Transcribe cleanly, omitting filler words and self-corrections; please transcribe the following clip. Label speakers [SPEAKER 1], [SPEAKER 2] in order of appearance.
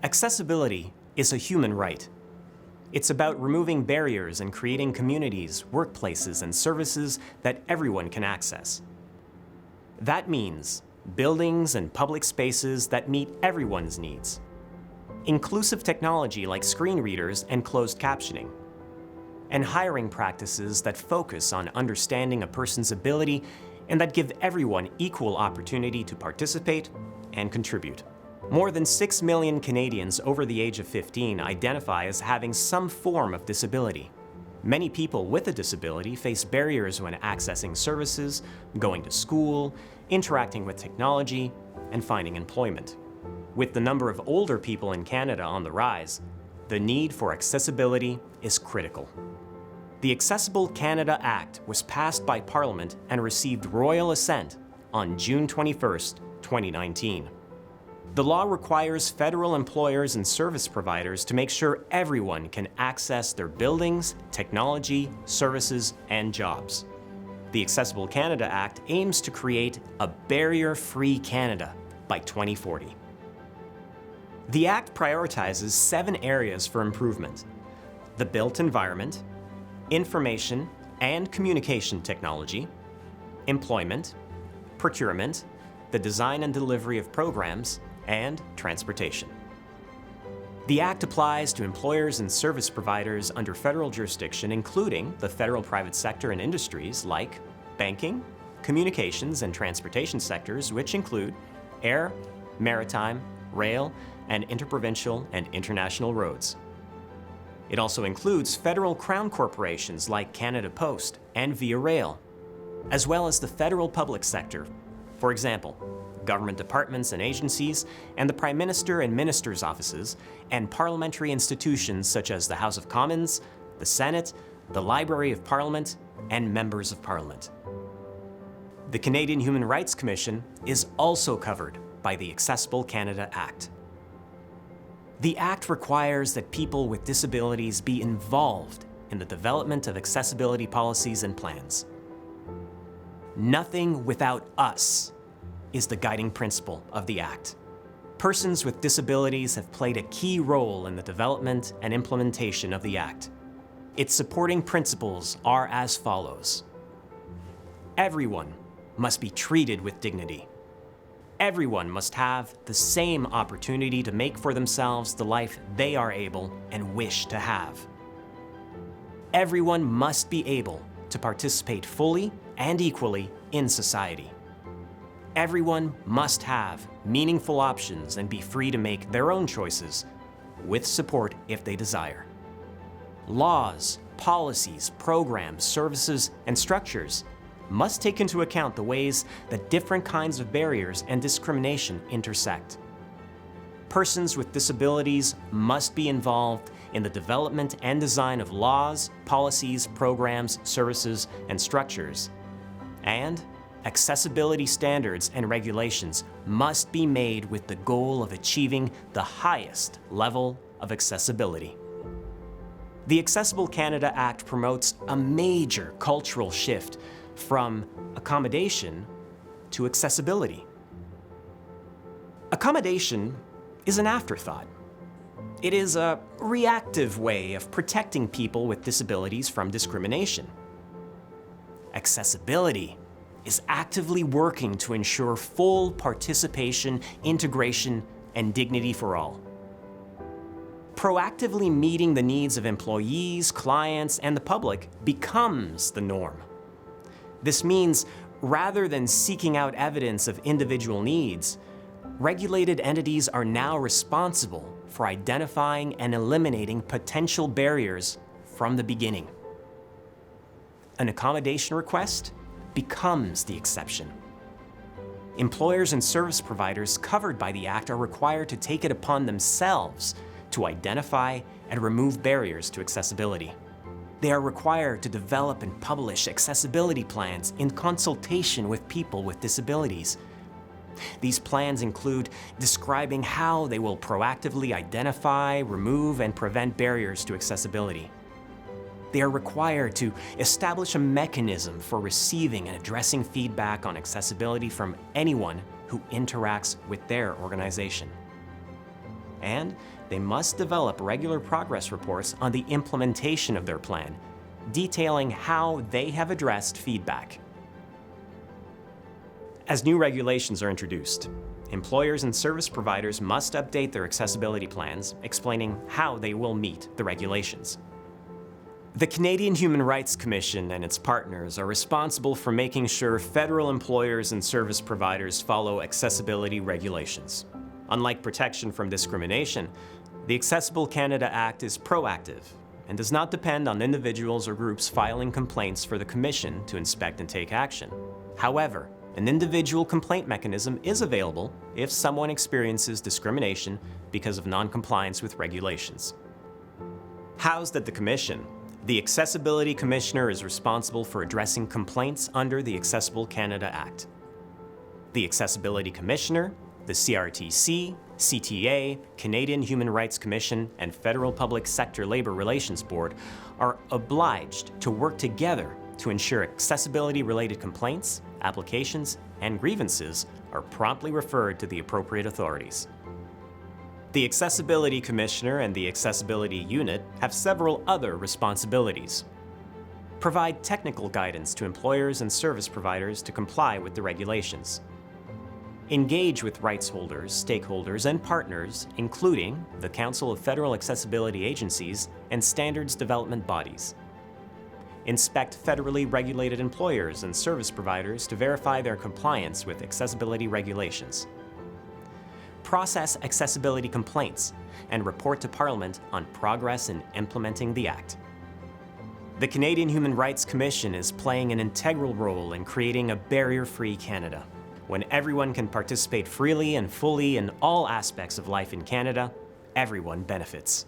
[SPEAKER 1] Accessibility is a human right. It's about removing barriers and creating communities, workplaces, and services that everyone can access. That means buildings and public spaces that meet everyone's needs. Inclusive technology like screen readers and closed captioning. And hiring practices that focus on understanding a person's ability and that give everyone equal opportunity to participate and contribute. More than 6 million Canadians over the age of 15 identify as having some form of disability. Many people with a disability face barriers when accessing services, going to school, interacting with technology, and finding employment. With the number of older people in Canada on the rise, the need for accessibility is critical. The Accessible Canada Act was passed by Parliament and received royal assent on June 21, 2019. The law requires federal employers and service providers to make sure everyone can access their buildings, technology, services, and jobs. The Accessible Canada Act aims to create a barrier-free Canada by 2040. The Act prioritizes 7 areas for improvement: the built environment, information and communication technology, employment, procurement, the design and delivery of programs, and transportation. The Act applies to employers and service providers under federal jurisdiction, including the federal private sector and industries like banking, communications, and transportation sectors, which include air, maritime, rail, and interprovincial and international roads. It also includes federal crown corporations like Canada Post and Via Rail, as well as the federal public sector, for example, government departments and agencies, and the Prime Minister and Ministers' offices, and parliamentary institutions such as the House of Commons, the Senate, the Library of Parliament, and members of Parliament. The Canadian Human Rights Commission is also covered by the Accessible Canada Act. The Act requires that people with disabilities be involved in the development of accessibility policies and plans. Nothing without us is the guiding principle of the Act. Persons with disabilities have played a key role in the development and implementation of the Act. Its supporting principles are as follows. Everyone must be treated with dignity. Everyone must have the same opportunity to make for themselves the life they are able and wish to have. Everyone must be able to participate fully and equally in society. Everyone must have meaningful options and be free to make their own choices, with support if they desire. Laws, policies, programs, services, and structures must take into account the ways that different kinds of barriers and discrimination intersect. Persons with disabilities must be involved in the development and design of laws, policies, programs, services, and structures. And accessibility standards and regulations must be made with the goal of achieving the highest level of accessibility. The Accessible Canada Act promotes a major cultural shift from accommodation to accessibility. Accommodation is an afterthought. It is a reactive way of protecting people with disabilities from discrimination. Accessibility is actively working to ensure full participation, integration, and dignity for all. Proactively meeting the needs of employees, clients, and the public becomes the norm. This means, rather than seeking out evidence of individual needs, regulated entities are now responsible for identifying and eliminating potential barriers from the beginning. An accommodation request becomes the exception. Employers and service providers covered by the Act are required to take it upon themselves to identify and remove barriers to accessibility. They are required to develop and publish accessibility plans in consultation with people with disabilities. These plans include describing how they will proactively identify, remove, and prevent barriers to accessibility. They are required to establish a mechanism for receiving and addressing feedback on accessibility from anyone who interacts with their organization. and they must develop regular progress reports on the implementation of their plan, detailing how they have addressed feedback. As new regulations are introduced, employers and service providers must update their accessibility plans, explaining how they will meet the regulations. The Canadian Human Rights Commission and its partners are responsible for making sure federal employers and service providers follow accessibility regulations. Unlike protection from discrimination, the Accessible Canada Act is proactive and does not depend on individuals or groups filing complaints for the Commission to inspect and take action. However, an individual complaint mechanism is available if someone experiences discrimination because of non-compliance with regulations. Housed at the Commission, the Accessibility Commissioner is responsible for addressing complaints under the Accessible Canada Act. The Accessibility Commissioner, the CRTC, CTA, Canadian Human Rights Commission, and Federal Public Sector Labor Relations Board are obliged to work together to ensure accessibility-related complaints, applications, and grievances are promptly referred to the appropriate authorities. The Accessibility Commissioner and the Accessibility Unit have several other responsibilities. Provide technical guidance to employers and service providers to comply with the regulations. Engage with rights holders, stakeholders, and partners, including the Council of Federal Accessibility Agencies and standards development bodies. Inspect federally regulated employers and service providers to verify their compliance with accessibility regulations. Process accessibility complaints and report to Parliament on progress in implementing the Act. The Canadian Human Rights Commission is playing an integral role in creating a barrier-free Canada. When everyone can participate freely and fully in all aspects of life in Canada, everyone benefits.